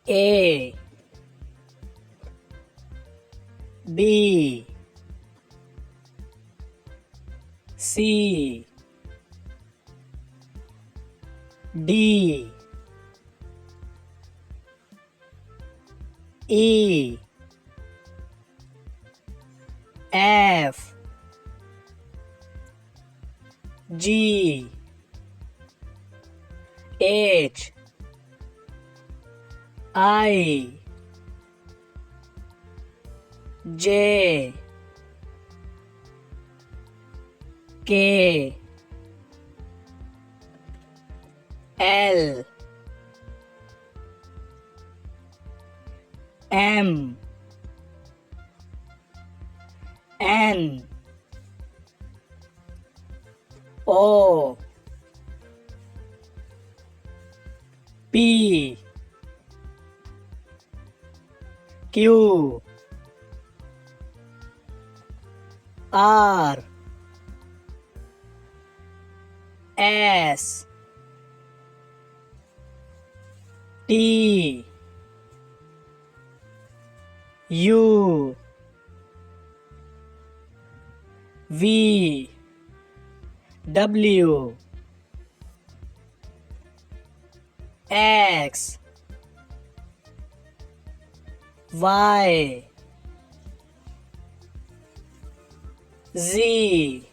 A B C D E F G H I J K L M N O P Q R S T U V W X Y Z